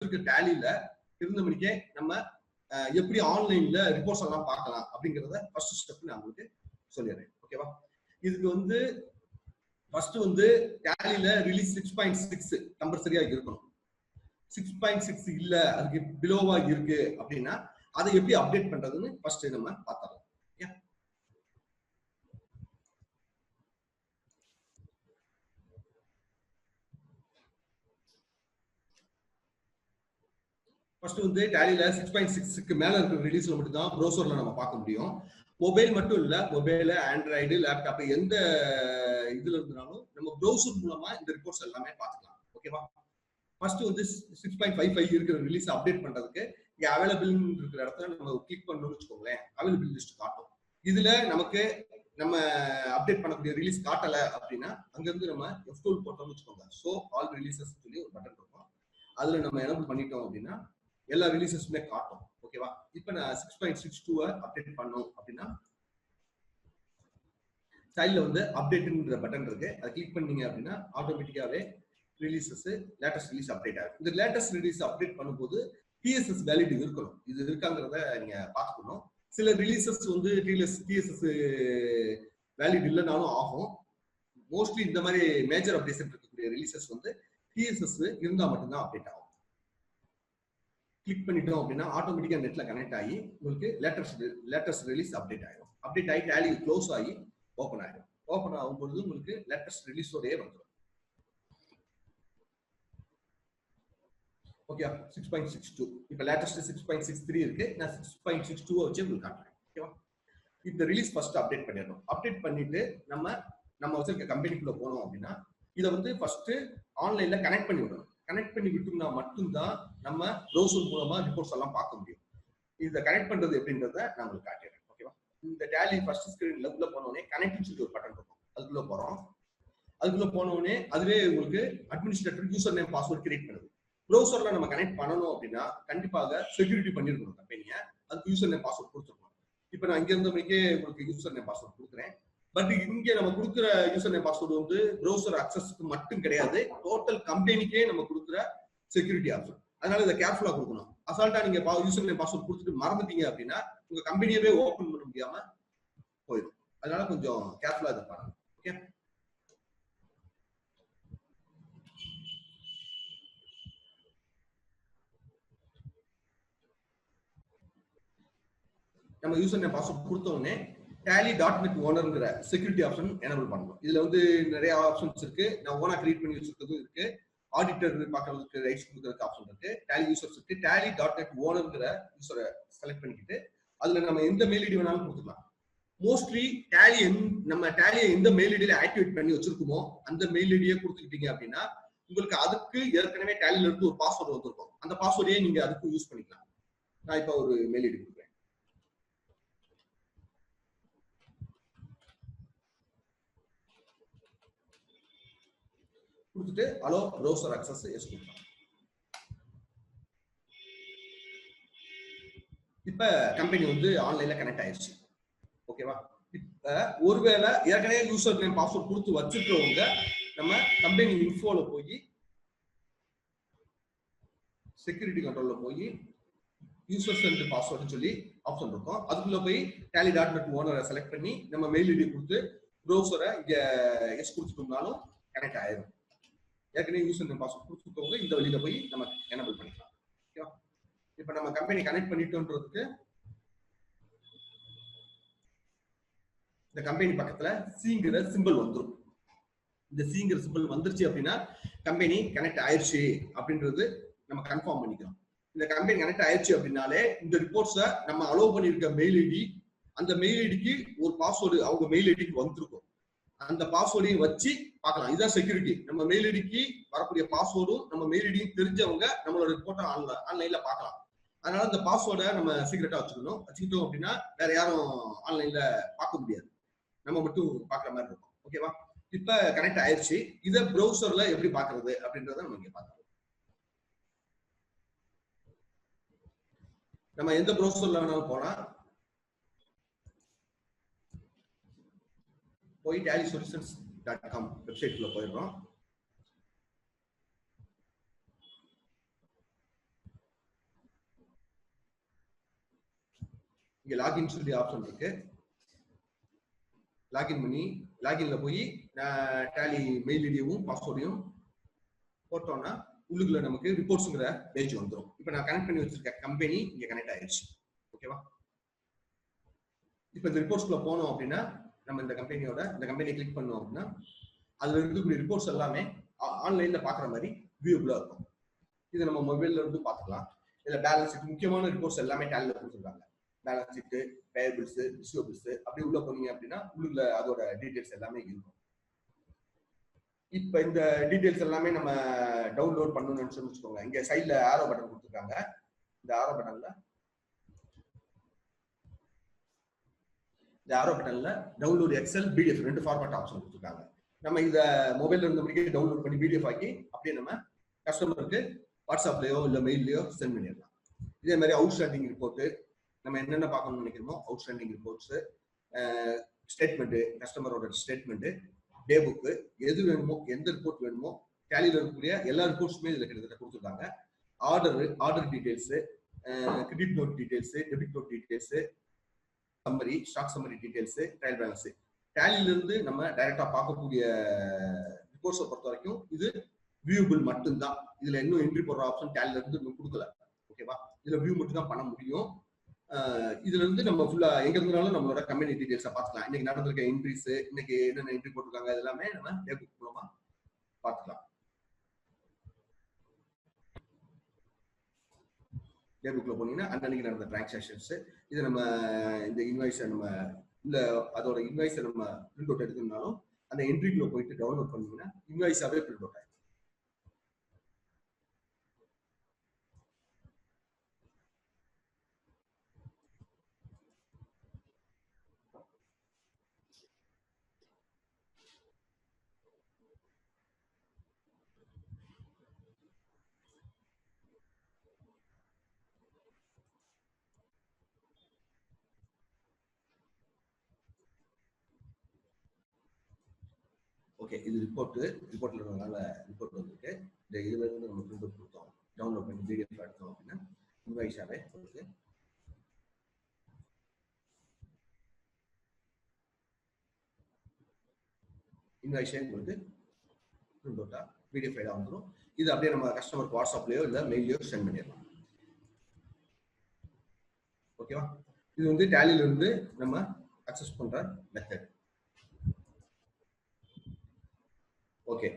இருக்க டேலியில இருந்த மணிக்கே நம்ம எப்படி ஆன்லைன்ல ரிப்போர்ட்ஸ் எல்லாம் பார்க்கலாம் அப்படிங்கறத ஃபர்ஸ்ட் ஸ்டெப் நான் உங்களுக்கு சொல்லிடுறேன். ஓகேவா? இதுக்கு வந்து ஃபர்ஸ்ட் வந்து டேலியில ரிலீஸ் 6.6 கம்பல்சரியா இருக்கணும். 6.6 இல்ல அதுக்கு பிலோவா இருக்கு அப்படின்னா அதை எப்படி அப்டேட் பண்றதுன்னு ஃபர்ஸ்ட் நம்ம பார்த்தலாம். ஃபர்ஸ்ட் வந்து டேலியில 6.6க்கு மேல இருக்கிற ரிலீஸ்ல மட்டும் தான் ப்ரௌசர்ல நம்ம பார்க்க முடியும். மொபைல் மட்டும் இல்ல, மொபைல், ஆண்ட்ராய்டு, லேப்டாப் எந்த இதுல இருந்தாலும் நம்ம ப்ரௌசர் மூலமா இந்த ரிப்போர்ட்ஸ் எல்லாமே பார்த்துக்கலாம். ஓகேவா? ஃபர்ஸ்ட் வந்து 6.55 இருக்கிற ரிலீஸ் அப்டேட் பண்றதுக்கு இங்க அவைலபிள் இருக்கிற இடத்துல நம்ம கிளிக் பண்ணணும்னு வச்சுக்கோங்களேன், அவைலபிள் லிஸ்ட் காட்டும். இதுல நமக்கு நம்ம அப்டேட் பண்ணக்கூடிய ரிலீஸ் காட்டல அப்படின்னா அங்க இருந்து நம்ம F12 போட்டோம்னு வச்சுக்கோங்க. சோ ஆல் ரிலீசஸ் சொல்லி ஒரு பட்டன் இருக்கும். அதுல நம்ம எனேபிள் பண்ணிட்டோம் அப்படின்னா எல்லா ரிலீசஸுமே காட்டும். ஓகேவா? இப்போ நான் 6.62 அப்டேட் பண்ணோம் அப்படின்னா சைடுல வந்து அப்டேட்ன்ற பட்டன் இருக்கு. அதை கிளிக் பண்ணீங்க அப்படின்னா ஆட்டோமேட்டிக்காவே ரிலீசஸ் லேட்டஸ்ட் ரிலீஸ் அப்டேட் ஆகும். இந்த லேட்டஸ்ட் ரிலீஸ் அப்டேட் பண்ணும்போது TSS வேலிட் இருக்கணும். இது இருக்காங்கிறத நீங்க பார்த்துக்கணும். சில ரிலீசஸ் வந்து TSS வேலிட் இல்லைனாலும் ஆகும். மோஸ்ட்லி இந்த மாதிரி மேஜர் அப்டேஷன் இருக்கக்கூடிய ரிலீசஸ் வந்து TSS இருந்தா மட்டும்தான் அப்டேட் ஆகும். கிளிக் பண்ணிட்டோம் அப்படின்னா ஆட்டோமேட்டிக்கா நெட்ல கனெக்ட் ஆகி உங்களுக்கு லேட்டஸ்ட் ரிலீஸ் அப்டேட் ஆயிடும். அப்டேட் ஆகி டேலி க்ளோஸ் ஆகி ஓப்பன் ஆயிடும். ஓப்பன் ஆகும்போது உங்களுக்கு லேட்டஸ்ட் ரிலீஸோடயே வந்துடும். ஓகே, 6.62 இப்போ லேட்டஸ்ட் 6.63 இருக்கு. நான் 6.62 வச்சு உங்களுக்கு காட்டுறேன். ஓகேவா? இந்த ரிலீஸ் ஃபர்ஸ்ட் அப்டேட் பண்ணிடணும். அப்டேட் பண்ணிட்டு நம்ம வச்சிருக்க கம்பெனிக்குள்ள போனோம் அப்படின்னா இதை வந்து ஃபர்ஸ்ட் ஆன்லைன்ல கனெக்ட் பண்ணி விடணும். கனெக்ட் பண்ணி விட்டோம்னா மட்டும்தான் நம்ம ப்ரௌசர் மூலமா ரிப்போர்ட்ஸ் எல்லாம் பார்க்க முடியும். இதை கனெக்ட் பண்றது எப்படின்றத நான் உங்களுக்கு காட்டுறேன். ஓகேவா? இந்த டேலி ஃபர்ஸ்ட் ஸ்கிரீன்ல உள்ள போனோடனே கனெக்ட்னு சொல்லி ஒரு பட்டன் இருக்கும். அதுக்குள்ள போறோம். அதுக்குள்ள போனோடனே அதுவே உங்களுக்கு administrator user name password create பண்ணுது. ப்ரௌசர்ல நம்ம கனெக்ட் பண்ணணும் அப்படின்னா கண்டிப்பாக செக்யூரிட்டி பண்ணிருக்கணும் கம்பெனியை. அதுக்கு யூசர் நேம் பாஸ்வேர்ட் கொடுத்துருக்கணும். இப்போ நான் இங்க இருந்தவங்களுக்கே உங்களுக்கு யூசர் நேம் பாஸ்வேர்ட் கொடுக்குறேன். பட் இங்க நம்ம கொடுக்குற யூசர் நேம் பாஸ்வேர்டு வந்து ப்ரௌசர் அக்சஸ்க்கு மட்டும் கிடையாது, டோட்டல் கம்பெனிக்கே நம்ம கொடுக்குற செக்யூரிட்டி ஆப்ஷன். அதனால இதை கேர்ஃபுல்லா கொடுக்கணும். அசால்ட்டா நீங்க யூசர் நேம் பாஸ்வேர்ட் கொடுத்துட்டு மறந்துட்டீங்க அப்படின்னா உங்க கம்பெனியவே ஓபன் பண்ண முடியாம போயிடும். அதனால கொஞ்சம் கேர்ஃபுல்லா இதை பாருங்க. ஓகே, நம்ம யூசர் நேம் பாஸ்வேர்ட் கொடுத்த உடனே tally.net ஓனர்ங்கிற செக்யூரிட்டி ஆப்ஷன் எனேபிள் பண்ணணும். இதுல வந்து நிறைய ஆப்ஷன்ஸ் இருக்கு. நான் ஓனா கிரியேட் பண்ணி வச்சிருக்கிறதும் இருக்கு. ஆடிட்டர் பார்க்கறதுக்கு ரைட்ஸ் கொடுக்கறதுக்கு ஆப்ஷன் இருக்கு. டேலி யூசர்ஸ் இருக்கு. tally.net ஓனர்ங்கிற யூசரை செலக்ட் பண்ணிக்கிட்டு அதுல நம்ம எந்த மெயில் ஐடி வேணாலும் கொடுத்துக்கலாம். மோஸ்ட்லி டேலி நம்ம டேலியை எந்த மெயில் ஐடியில ஆக்டிவேட் பண்ணி வச்சிருக்கோமோ அந்த மெயில் ஐடியே கொடுத்துக்கிட்டீங்க அப்படின்னா உங்களுக்கு அதுக்கு ஏற்கனவே டேலியில இருந்து ஒரு பாஸ்வேர்டு வந்திருக்கும். அந்த பாஸ்வேர்டையே நீங்க அதுக்கு யூஸ் பண்ணிக்கலாம். நான் இப்போ ஒரு மெயில் ஐடி கொடுக்குறேன். கொடுத்துட்டு அலோ ப்ரௌசர் அக்சஸ் எஸ் கொடுக்கலாம். இப்ப கம்பெனி வந்து ஆன்லைன்ல கனெக்ட் ஆயிடுச்சு. ஓகேவா? இப்ப ஒருவேளை ஏற்கனவே யூசர் நேம் பாஸ்வேர்ட் கொடுத்து வச்சிருக்கவங்க நம்ம கம்பெனி இன்ஃபோல போய் செக்யூரிட்டி கண்ட்ரோல்ல போய் யூசர்ஸ் அண்ட் பாஸ்வேர்ட்னு சொல்லி ஆப்ஷன் இருக்கும். அதுக்குள்ள போய் tally.net ஓனரை செலக்ட் பண்ணி நம்ம மெயில் ஐடி கொடுத்து ப்ரௌசரை இங்க எஸ் கொடுத்துட்டோம்னாலும் கனெக்ட் ஆயிடும். ஏற்கனவே யூசர் நேம் பாஸ்வேர்ட் கொடுத்துருக்கவங்க இந்த வழியில போய் நம்ம எனேபிள் பண்ணிக்கலாம். ஓகேவா? இப்ப நம்ம கம்பெனி கனெக்ட் பண்ணிட்டோன்றதுக்கு இந்த கம்பெனி பக்கத்துல சிங்கிற சிம்பிள் வந்துடும். இந்த சிங்கிற சிம்பிள் வந்துருச்சு அப்படின்னா கம்பெனி கனெக்ட் ஆயிடுச்சு அப்படின்றது நம்ம கன்ஃபார்ம் பண்ணிக்கிறோம். இந்த கம்பெனி கனெக்ட் ஆயிடுச்சு அப்படின்னாலே இந்த ரிப்போர்ட்ஸை நம்ம அலோவ் பண்ணிருக்க மெயில் ஐடி அந்த மெயில் ஐடிக்கு ஒரு பாஸ்வேர்டு அவங்க மெயில் ஐடிக்கு வந்திருக்கும். அந்த பாஸ்வேர்டையும் வச்சு பார்க்கலாம். இதுதான் செக்யூரிட்டி. நம்ம மெயில் ஐடிக்கு வரக்கூடிய பாஸ்வேர்டும் நம்ம மெயில் ஐடியும் தெரிஞ்சவங்க நம்மளோட ரிப்போர்ட்டை ஆன்லைன்ல பார்க்கலாம். அதனால இந்த பாஸ்வேர்டை நம்ம சீக்கிரட்டா வச்சுக்கிட்டோம் அப்படின்னா வேற யாரும் ஆன்லைன்ல பார்க்க முடியாது. நம்ம மட்டும் பார்க்குற மாதிரி இருக்கும். ஓகேவா? இப்ப கனெக்ட் ஆயிடுச்சு. இதை ப்ரௌசர்ல எப்படி பார்க்கறது அப்படின்றத நம்ம இங்க பார்க்கலாம். நம்ம எந்த ப்ரௌசர்ல வேணாலும் போனா போய் tallysolutions.com வெப்சைட்ல போயிடுறோம். இங்க லாகின் சொல்லி ஆப்ஷன் இருக்கு. லாகின் பண்ணி லாகின்ல போய் டேலி மெயில் ஐடியும் பாஸ்வேர்டையும் போட்டோம்னா உள்ளுக்குள்ள நமக்கு ரிப்போர்ட்ஸ்ங்கிற பேஜ் வந்துடும். இப்போ நான் கனெக்ட் பண்ணி வச்சிருக்க கம்பெனி இங்க கனெக்ட் ஆயிடுச்சு. ஓகேவா? இப்போ இந்த ரிப்போர்ட்ஸ்குள்ள போனோம் அப்படின்னா நம்ம இந்த கம்பெனியை கிளிக் பண்ணோம் அப்படின்னா அதுல இருக்கக்கூடிய ரிப்போர்ட்ஸ் எல்லாமே ஆன்லைன்ல பாக்குற மாதிரி வியூபிளா இருக்கும். இதை நம்ம மொபைல்ல இருந்து பார்த்துக்கலாம். இதுல பேலன்ஸ் ஷீட் முக்கியமான ரிப்போர்ட்ஸ் எல்லாமே டேலில கொடுத்துருக்காங்க. பேலன்ஸ் ஷீட், பேயபிள்ஸ், ரிசீவபிள்ஸ் அப்படி உள்ள போனீங்க அப்படின்னா உள்ள அதோட டீடைல்ஸ் எல்லாமே இருக்கும். இப்ப இந்த டீடைல்ஸ் எல்லாமே நம்ம டவுன்லோட் பண்ணணும்னு வச்சுக்கோங்க. இங்க சைட்ல ஆரோ பட்டன் கொடுத்துருக்காங்க. இந்த ஆரோ பட்டன்ல download Excel, PDF 2 format option கொடுத்துருக்காங்க. நம்ம இந்த மொபைல்ல இருந்து முடிக்க டவுன்லோட் பண்ணி பிடிஎஃப் ஆக்கி அப்படியே நம்ம கஸ்டமருக்கு வாட்ஸ்அப்லயோ இல்ல மெயிலையோ சென்ட் பண்ணிடலாம். இதே மாதிரி அவுட்ஸ்டாண்டிங் ரிப்போர்ட் நம்ம என்னென்ன பார்க்கணும்னு நினைக்கிறோமோ அவுட்ஸ்டாண்டிங் ரிப்போர்ட்ஸ், ஸ்டேட்மெண்ட், கஸ்டமரோட ஸ்டேட்மெண்ட், டே புக், எது வேணுமோ எந்த ரிப்போர்ட் வேணுமோ டேலியில் இருக்கக்கூடிய எல்லா ரிப்போர்ட்ஸுமே இதில் கிட்டத்தட்ட கொடுத்துருக்காங்க. Order details, credit note details, debit note details, summary, stock summary details, trial balance. டேலியில இருந்து நம்ம டைரக்டா பார்க்கக்கூடிய ரிப்போர்ட்ஸை பொறுத்த வரைக்கும் இது வியூபிள் மட்டும்தான். இதுல இன்னும் என்ட்ரி போடுற ஆப்ஷன் டேலியில இருந்து இன்னும் கொடுக்கல. ஓகேவா? இதுல வியூ மட்டும் தான் பண்ண முடியும். இதுல இருந்து நம்ம ஃபுல்லா எங்க இருந்தாலும் நம்மளோட கம்பெனி டீடைல்ஸை பார்த்துக்கலாம். இன்னைக்கு நடந்திருக்க என்ட்ரிஸ், இன்னைக்கு என்னென்ன என்ட்ரி போட்டிருக்காங்க எல்லாமே நம்ம டே புக் மூலமா பார்த்துக்கலாம். டே புக்ல போனீங்கன்னா அன்னைக்கு நடந்த டிரான்சாக்ஷன்ஸ், இது நம்ம இந்த இன்வாய்ஸை நம்ம இல்ல அதோட இன்வாய்ஸை நம்ம பிரிண்ட் அவுட் எடுக்கணும்னாலும் அந்த என்ட்ரிக்குள்ள போயிட்டு டவுன்லோட் பண்ணீங்கன்னா இன்வாய்ஸாவே பிரிண்ட் அவுட் ஆகும். ஓகே, இது ரிப்போர்ட்ல இருந்ததுனால ரிப்போர்ட் வந்துருக்கு. இந்த இதுல இருந்து நம்ம பிரிண்ட் அவுட் கொடுத்தோம், டவுன்லோட் பண்ணி பிடிஎஃப் எடுத்தோம் அப்படின்னா இன்வாய்ஸாவே உங்களுக்கு இன்வாய்ஸே உங்களுக்கு பிரிண்ட் அவுட்டா பிடிஎஃப் ஃபைலா வந்துடும். இது அப்படியே நம்ம கஸ்டமருக்கு வாட்ஸ்அப்லயோ இல்ல மெயிலையோ சென்ட் பண்ணிடலாம். ஓகேவா? இது வந்து டேலியில இருந்து நம்ம அக்சஸ் பண்ற மெத்தட். ஓகே,